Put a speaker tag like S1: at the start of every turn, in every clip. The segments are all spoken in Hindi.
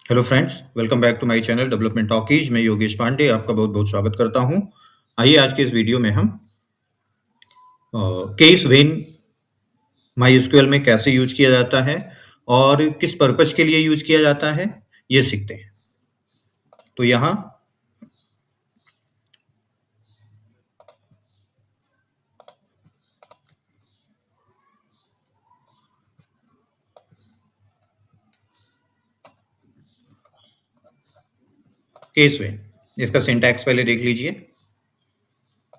S1: Hello friends, welcome back to my channel development talkies. मैं योगेश पांडे आपका बहुत बहुत स्वागत करता हूं। आइए आज के इस वीडियो में हम केस वेन माइस्क्यूएल में कैसे यूज किया जाता है और किस पर्पज के लिए यूज किया जाता है, ये सीखते हैं। तो यहाँ केस वेन, इसका सिंटैक्स पहले देख लीजिए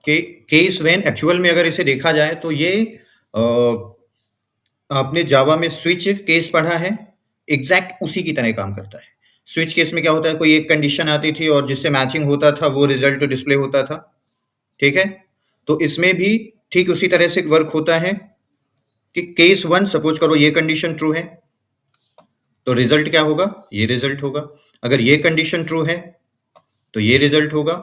S1: कि केस वेन एक्चुअल में अगर इसे देखा जाए तो ये अ, आपने जावा में स्विच केस पढ़ा है, एग्जैक्ट उसी की तरह काम करता है। स्विच केस में क्या होता है, कोई एक कंडीशन आती थी और जिससे मैचिंग होता था वो रिजल्ट डिस्प्ले होता था। ठीक है, तो इसमें भी ठीक उसी तरह से वर्क होता है कि केस वन, सपोज करो ये कंडीशन ट्रू है तो रिजल्ट क्या होगा, ये रिजल्ट होगा। अगर ये कंडीशन ट्रू है तो ये रिजल्ट होगा।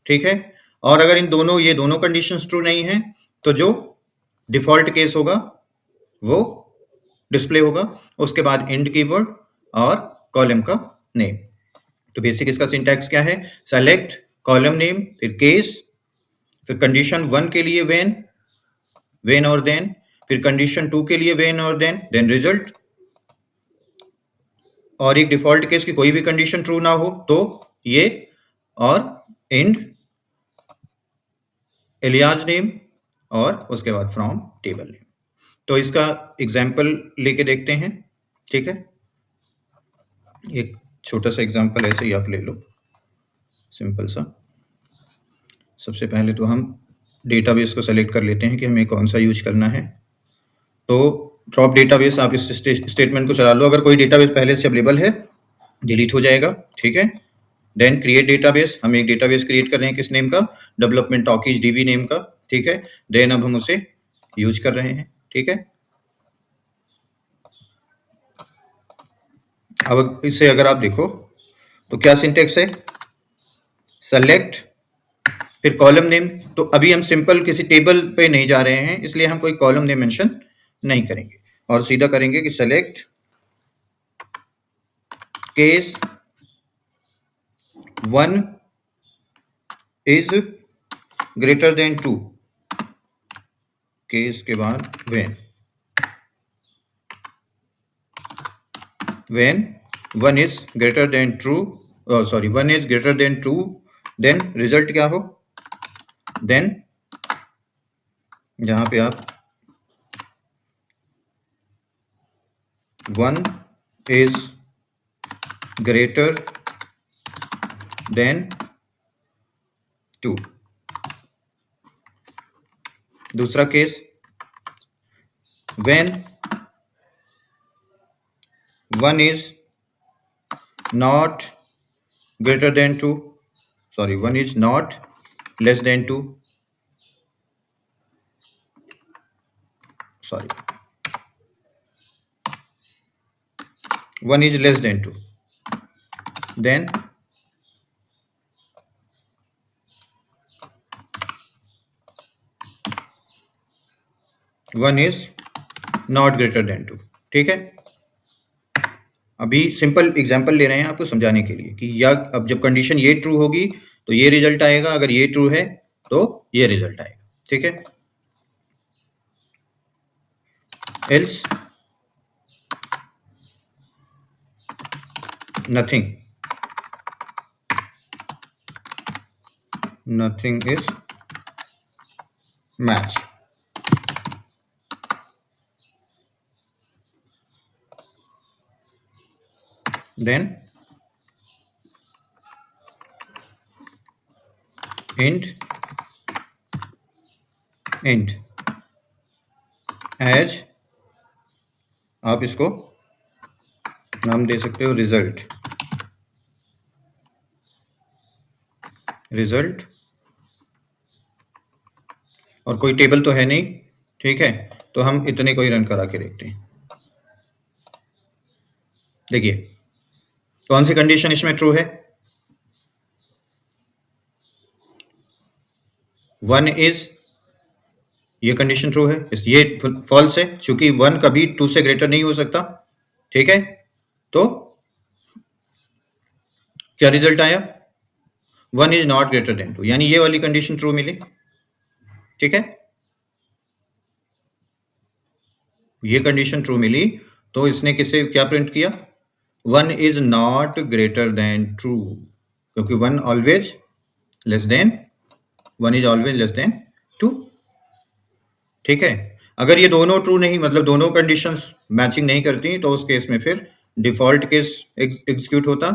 S1: ठीक है, और अगर इन दोनों ये दोनों कंडीशंस ट्रू नहीं है तो जो डिफॉल्ट केस होगा वो डिस्प्ले होगा। उसके बाद एंड कीवर्ड और कॉलम का नेम। तो बेसिक इसका सिंटैक्स क्या है, सेलेक्ट कॉलम नेम, फिर केस, फिर कंडीशन वन के लिए वेन और देन, फिर कंडीशन टू के लिए वेन और देन रिजल्ट। और एक डिफॉल्ट केस की कोई भी कंडीशन ट्रू ना हो तो ये, और एंड एलियाज नेम, और उसके बाद फ्रॉम टेबल नेम। तो इसका एग्जाम्पल लेके देखते हैं। ठीक है, एक छोटा सा एग्जाम्पल ऐसे ही आप ले लो, सिंपल सा। सबसे पहले तो हम डेटाबेस को सेलेक्ट कर लेते हैं कि हमें कौन सा यूज करना है। तो ड्रॉप डेटाबेस, आप इस स्टेटमेंट को चला लो। अगर कोई डेटाबेस पहले से अवेलेबल है डिलीट हो जाएगा। ठीक है, देन क्रिएट डेटाबेस, हम एक डेटाबेस क्रिएट कर रहे हैं, किस नेम का, डेवलपमेंट टॉकीज डीबी नेम का। ठीक है, देन अब हम उसे यूज कर रहे हैं। ठीक है, अब इसे अगर आप देखो तो क्या सिंटेक्स है, सेलेक्ट फिर कॉलम नेम। तो अभी हम सिंपल किसी टेबल पे नहीं जा रहे हैं, इसलिए हम कोई कॉलम नेम मेंशन नहीं करेंगे और सीधा करेंगे कि select case one is greater than two, case के बाद when one is greater than true, sorry one is greater than two, then result क्या हो, देन जहां पे आप one is greater than two. दूसरा case, when one is not greater than two, sorry one is not less than two, sorry one is less than two, then one is not greater than two. ठीक है, अभी सिंपल एग्जांपल ले रहे हैं आपको समझाने के लिए कि या अब जब कंडीशन ये ट्रू होगी तो ये रिजल्ट आएगा, अगर ये ट्रू है तो ये रिजल्ट आएगा। ठीक है, else nothing, nothing is match. Then end as, आप इसको नाम दे सकते हो रिजल्ट, और कोई टेबल तो है नहीं। ठीक है, तो हम इतने को ही रन करा के देखते हैं। देखिए कौन सी कंडीशन इसमें ट्रू है, वन इज, ये कंडीशन ट्रू है, ये फॉल्स है क्योंकि वन कभी टू से ग्रेटर नहीं हो सकता। ठीक है, तो क्या रिजल्ट आया? 1 इज नॉट ग्रेटर देन 2, यानी ये वाली कंडीशन ट्रू मिली। ठीक है, ये कंडीशन ट्रू मिली, तो इसने किसे क्या प्रिंट किया? 1 is not greater than true, क्योंकि 1 always less than 1 is always less than 2। ठीक है, अगर ये दोनों ट्रू नहीं, मतलब दोनों कंडीशंस मैचिंग नहीं करती, तो उस केस में फिर डिफॉल्ट केस एग्जीक्यूट होता।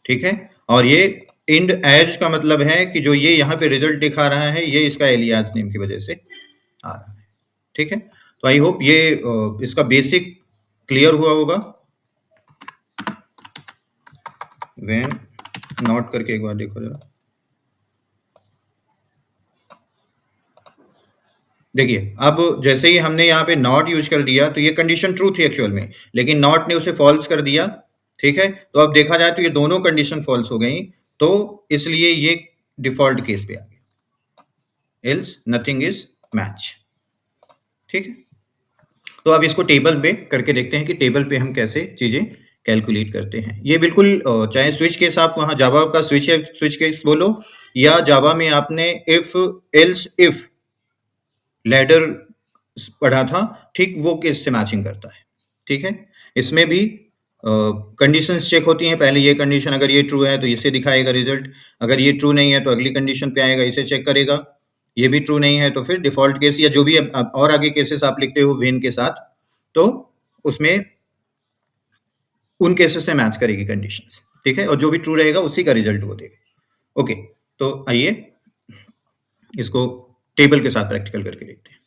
S1: ठीक है, और ये इंड एज का मतलब है कि जो ये यहाँ पे रिजल्ट दिखा रहा है, ये इसका एलियास नेम की वजह से आ रहा है। ठीक है, तो आई होप ये इसका बेसिक क्लियर हुआ होगा। व्हेन नॉट करके एक बार देखो जरा। देखिए, अब जैसे ही हमने यहाँ पे नॉट यूज कर दिया, तो ये कंडीशन ट्रू थी एक्चुअल में, लेकिन नॉट ने उसे फॉल्स कर दिया। ठीक है, तो अब देखा जाए तो ये दोनों कंडीशन फॉल्स हो गई, तो इसलिए ये डिफॉल्ट केस पे आ गया, एल्स नथिंग इज मैच। ठीक है, तो अब इसको टेबल पे करके देखते हैं कि टेबल पे हम कैसे चीजें कैलकुलेट करते हैं। ये बिल्कुल चाहे स्विच केस आप वहां जावा का स्विच केस बोलो, या जावा में आपने इफ एल्स इफ लैडर पढ़ा था, ठीक वो केस से मैचिंग करता है। ठीक है, इसमें भी कंडीशंस चेक होती हैं। पहले ये कंडीशन अगर ये ट्रू है तो इसे दिखाएगा रिजल्ट, अगर ये ट्रू नहीं है तो अगली कंडीशन पे आएगा, इसे चेक करेगा। ये भी ट्रू नहीं है तो फिर डिफॉल्ट केस या जो भी और आगे केसेस आप लिखते हो वेन के साथ, तो उसमें उन केसेस से मैच करेगी कंडीशंस। ठीक है, और जो भी ट्रू रहेगा उसी का रिजल्ट वो देगा। ओके, तो आइए इसको टेबल के साथ प्रैक्टिकल करके देखते हैं।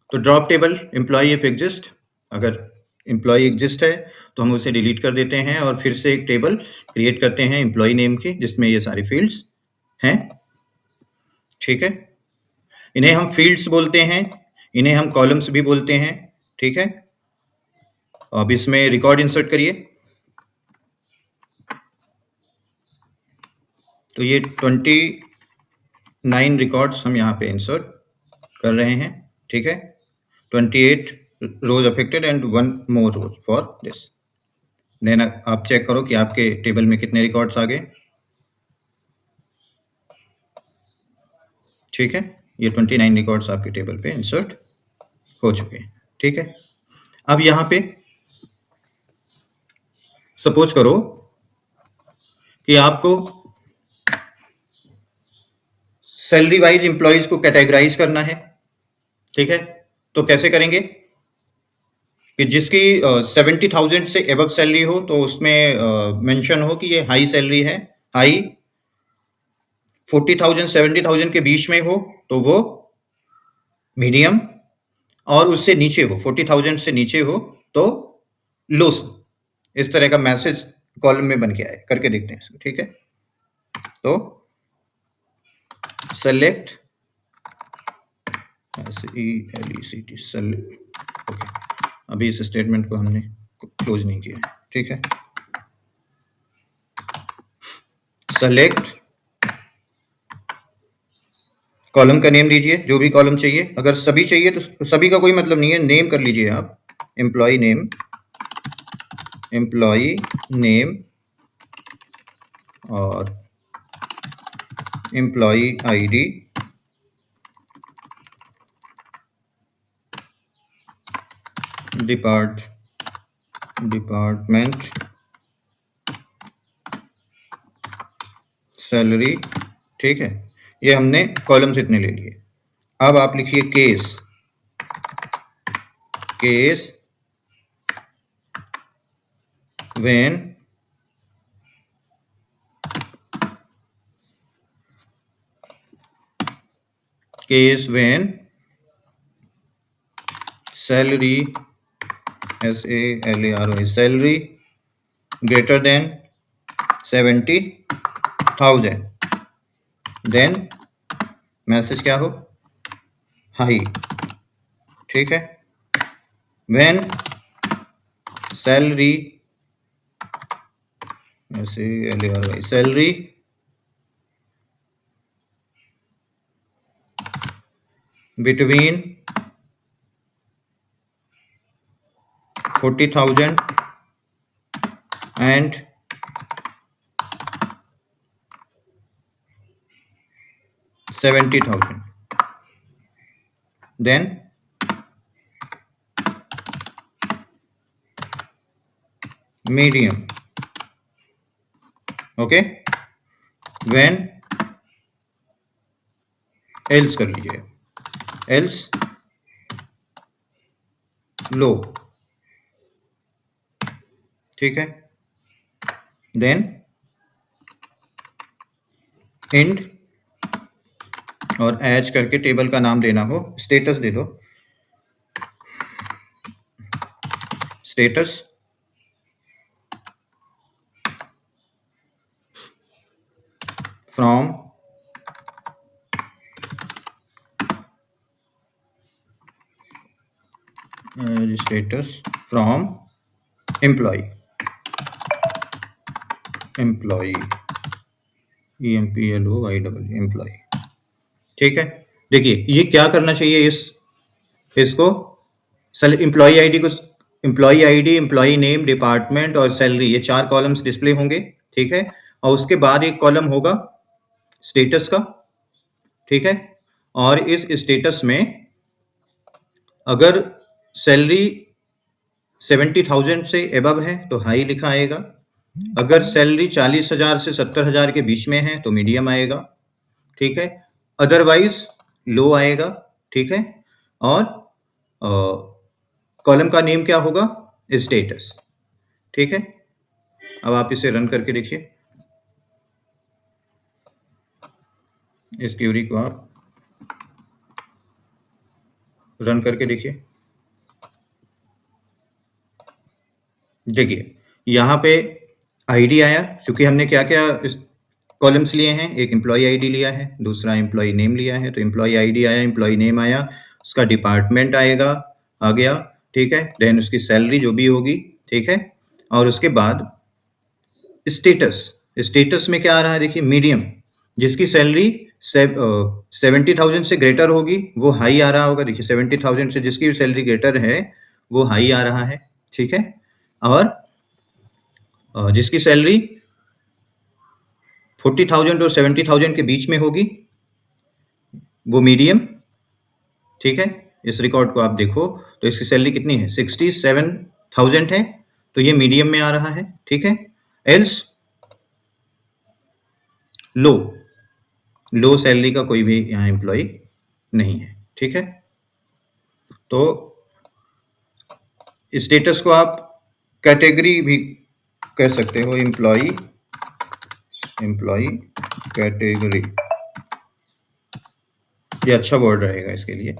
S1: तो drop table employ if exist, अगर एम्प्लॉय एग्जिस्ट है तो हम उसे डिलीट कर देते हैं और फिर से एक टेबल क्रिएट करते हैं एम्प्लॉय नेम की, जिसमें ये सारे फील्ड्स हैं। ठीक है, इन्हें हम फील्ड्स बोलते हैं, इन्हें हम कॉलम्स भी बोलते हैं। ठीक है, अब इसमें रिकॉर्ड इंसर्ट करिए। तो ये 29 रिकॉर्ड्स हम यहाँ पे इंसर्ट कर रहे हैं। ठीक है, 28 rows affected and 1 more rows for this. Then आप चेक करो कि आपके टेबल में कितने रिकॉर्ड्स आ गए। ठीक है, ये 29 रिकॉर्ड्स आपके टेबल पे इंसर्ट हो चुके हैं। ठीक है, अब यहाँ पे सपोज करो कि आपको सैलरी वाइज एम्प्लॉयज को कैटेगराइज करना है। ठीक है, तो कैसे करेंगे कि जिसकी 70,000 से एबव सैलरी हो तो उसमें मेंशन हो कि ये हाई सैलरी है, हाई। 40,000 70,000 के बीच में हो तो वो मीडियम, और उससे नीचे हो 40,000 से नीचे हो तो लो। इस तरह का मैसेज कॉलम में बन के आए, करके देखते हैं इसको। ठीक है, तो सेलेक्ट SELECT सेलेक्ट। ओके, अभी इस स्टेटमेंट को हमने क्लोज नहीं किया। ठीक है, सेलेक्ट कॉलम का नेम दीजिए, जो भी कॉलम चाहिए। अगर सभी चाहिए तो सभी का कोई मतलब नहीं है, नेम कर लीजिए आप, एम्प्लॉय नेम, एम्प्लॉय नेम और एम्प्लॉय आईडी, डिपार्टमेंट, सैलरी। ठीक है, ये हमने कॉलम्स इतने ले लिए। अब आप लिखिए case when salary SALARY salary greater than 70,000, then message क्या हो, हाई। ठीक है, when salary SALARY salary between 40,000 and 70,000. Then medium. Okay. When else कर लीजिए, else low. ठीक है. Then end और एज करके टेबल का नाम देना हो, स्टेटस दे दो, status from status from employee employee. ठीक है. देखिए ये क्या करना चाहिए, इसको एम्प्लॉई आईडी को, employee ID, employee name, department और सैलरी, ये 4 कॉलम्स डिस्प्ले होंगे. ठीक है. और उसके बाद एक कॉलम होगा स्टेटस का. ठीक है. और इस स्टेटस में अगर सैलरी 70,000 से एबव है तो हाई लिखा आएगा. अगर सैलरी 40,000 से 70,000 के बीच में है तो मीडियम आएगा. ठीक है. अदरवाइज लो आएगा. ठीक है. और कॉलम का नेम क्या होगा, स्टेटस. ठीक है. अब आप इसे रन करके देखिए, इस क्वेरी को आप रन करके देखिए. देखिए यहाँ पे आईडी आया, क्योंकि हमने क्या क्या कॉलम्स लिए हैं, एक एम्प्लॉय आईडी लिया है, दूसरा एम्प्लॉय नेम लिया है. तो एम्प्लॉय आईडी आया, एम्प्लॉय नेम आया, उसका डिपार्टमेंट आएगा, आ गया. ठीक है. देन उसकी सैलरी जो भी होगी. ठीक है. और उसके बाद स्टेटस, स्टेटस में क्या आ रहा है, देखिए मीडियम. जिसकी सैलरी 70,000 से ग्रेटर होगी वो हाई आ रहा होगा. देखिए 70,000 से जिसकी सैलरी ग्रेटर है वो हाई आ रहा है. ठीक है. और जिसकी सैलरी 40,000 और 70,000 के बीच में होगी वो मीडियम. ठीक है. इस रिकॉर्ड को आप देखो तो इसकी सैलरी कितनी है, 67,000 है, तो ये मीडियम में आ रहा है. ठीक है. एल्स लो सैलरी का कोई भी यहाँ एम्प्लॉय नहीं है. ठीक है. तो स्टेटस को आप कैटेगरी भी कह सकते हो, एम्प्लॉय कैटेगरी. ये अच्छा वर्ड रहेगा इसके लिए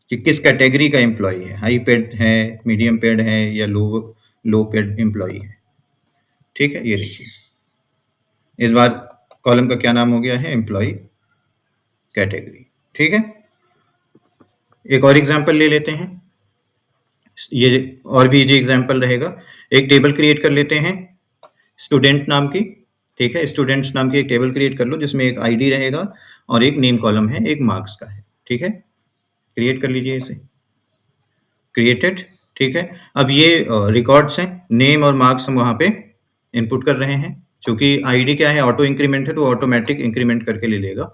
S1: कि किस कैटेगरी का एम्प्लॉय है, हाई पेड है, मीडियम पेड है या लो पेड एम्प्लॉय है. ठीक है. ये देखिए इस बार कॉलम का क्या नाम हो गया है, एम्प्लॉय कैटेगरी. ठीक है. एक और एग्जांपल ले लेते हैं, ये और भी इजी एग्जांपल रहेगा. एक टेबल क्रिएट कर लेते हैं स्टूडेंट नाम की. ठीक है. स्टूडेंट्स नाम की एक टेबल क्रिएट कर लो जिसमें एक आईडी रहेगा और एक नेम कॉलम है, एक मार्क्स का है. ठीक है. क्रिएट कर लीजिए इसे, क्रिएटेड. ठीक है. अब ये रिकॉर्ड्स हैं, नेम और मार्क्स हम वहाँ पे इनपुट कर रहे हैं. चूंकि आईडी क्या है, ऑटो इंक्रीमेंट है, तो ऑटोमेटिक इंक्रीमेंट करके ले लेगा.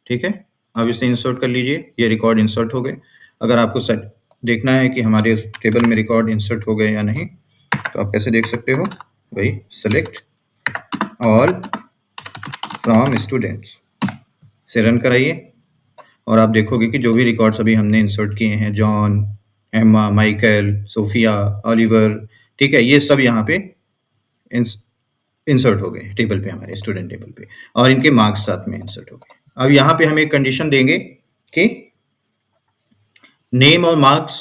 S1: ठीक है. अब इसे इंसर्ट कर लीजिए, ये रिकॉर्ड इंसर्ट हो गए. अगर आपको देखना है कि हमारे टेबल में रिकॉर्ड इंसर्ट हो गए या नहीं, तो आप कैसे देख सकते हो, वही सेलेक्ट ऑल फ्रॉम स्टूडेंट्स से रन कराइए और आप देखोगे कि जो भी रिकॉर्ड्स अभी हमने इंसर्ट किए हैं, John, Emma, Michael, Sophia, Oliver, ठीक है, ये सब यहाँ पे इंसर्ट हो गए टेबल पे, हमारे स्टूडेंट टेबल पे, और इनके मार्क्स साथ में इंसर्ट हो गए. अब यहाँ पे हम एक कंडीशन देंगे कि नेम और मार्क्स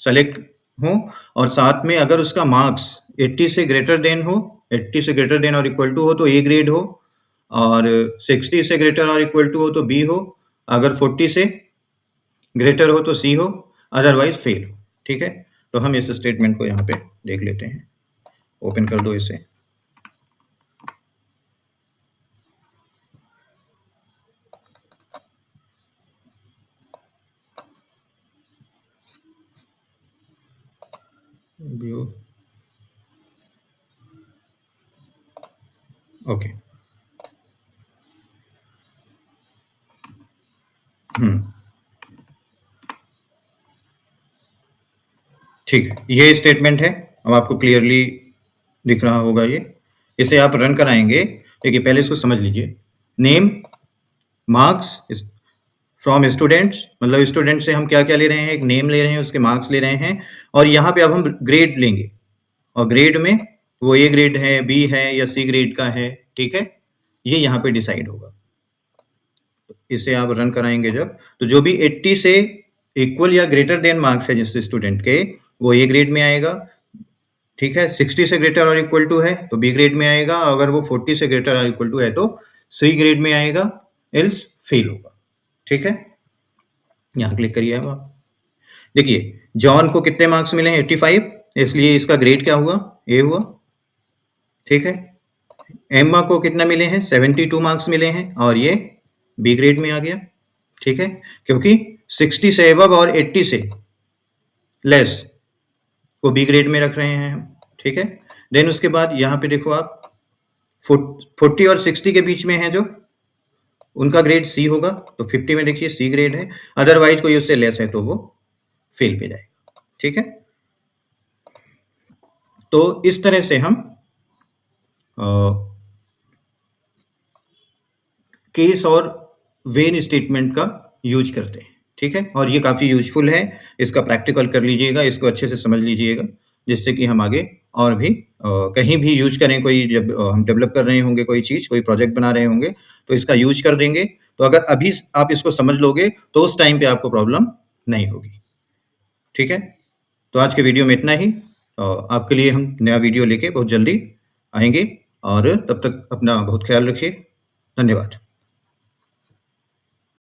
S1: सेलेक्ट हो और साथ में अगर उसका मार्क्स 80 से ग्रेटर देन हो, 80 से ग्रेटर देन और इक्वल टू हो तो ए ग्रेड हो, और 60 से ग्रेटर और इक्वल टू हो तो बी हो, अगर 40 से ग्रेटर हो तो सी हो, अदरवाइज फेल हो. ठीक है. तो हम इस स्टेटमेंट को यहाँ पे देख लेते हैं. ओपन कर दो इसे. व्यू. ओके. ठीक है, ये स्टेटमेंट है। अब आपको क्लियरली दिख रहा होगा ये। इसे आप रन कराएँगे। देखिए, पहले इसको समझ लीजिए। नेम, मार्क्स इस फ्रॉम स्टूडेंट्स, मतलब स्टूडेंट से हम क्या-क्या ले रहे हैं, एक नेम ले रहे हैं, उसके मार्क्स ले रहे हैं और यहाँ पे अब हम ग्रेड लेंगे और ग्रेड में वो ए ग्रेड है, बी है या सी ग्रेड का है, ठीक है? ये यहाँ पे डिसाइड होगा। इसे आप रन कराएँगे जब, तो जो भी 80 से इक्वल या ग्रेटर देन मार्क्स है जिस स्टूडेंट के, वो ए ग्रेड में आएगा, ठीक है? 60 से ग्रेटर और इक्वल टू है, तो बी ग्रेड में आएगा, अगर वो 40 से ग्रेटर और इक्वल टू है, तो सी ग्रेड में आएगा, एल्स फेल होगा, ठीक है? यहाँ क्लिक करिए अब आप। देखिए, जॉन को कितने मार्क्स मिले हैं? 85, इसलिए इसका ग्रेड क्या हुआ? ए हुआ, ठीक है? एम्मा को कितना मिले हैं? 72 मार्क्स मिले हैं और ये बी ग्रेड में आ गया, ठीक है? क्योंकि 60 से अबव और 80 से लेस को बी ग्रेड में रख रहे हैं हम, ठीक है? देन उसके बाद यहाँ पे देखो आप 40 और 60 के बीच में है जो, उनका ग्रेड सी होगा, तो 50 में देखिए सी ग्रेड है, अदरवाइज कोई उससे लेस है तो वो फेल पे जाएगा, ठीक है? तो इस तरह से हम केस और वेन स्टेटमेंट का यूज करते हैं, ठीक है? और ये काफ़ी यूजफुल है, इसका प्रैक्टिकल कर लीजिएगा, इसको अच्छे से समझ लीजिएगा, जिससे कि हम आगे और भी कहीं भी यूज करें, कोई जब हम डेवलप कर रहे होंगे कोई चीज़, कोई प्रोजेक्ट बना रहे होंगे, तो इसका यूज कर देंगे। तो अगर अभी आप इसको समझ लोगे, तो उस टाइम पे आपको प्रॉब्लम नहीं होगी, ठीक है? तो आज के वीडियो में इतना ही। आपके लिए हम नया वीडियो लेके बहुत जल्दी आएँगे और तब तक अपना बहुत ख्याल रखिए। धन्यवाद।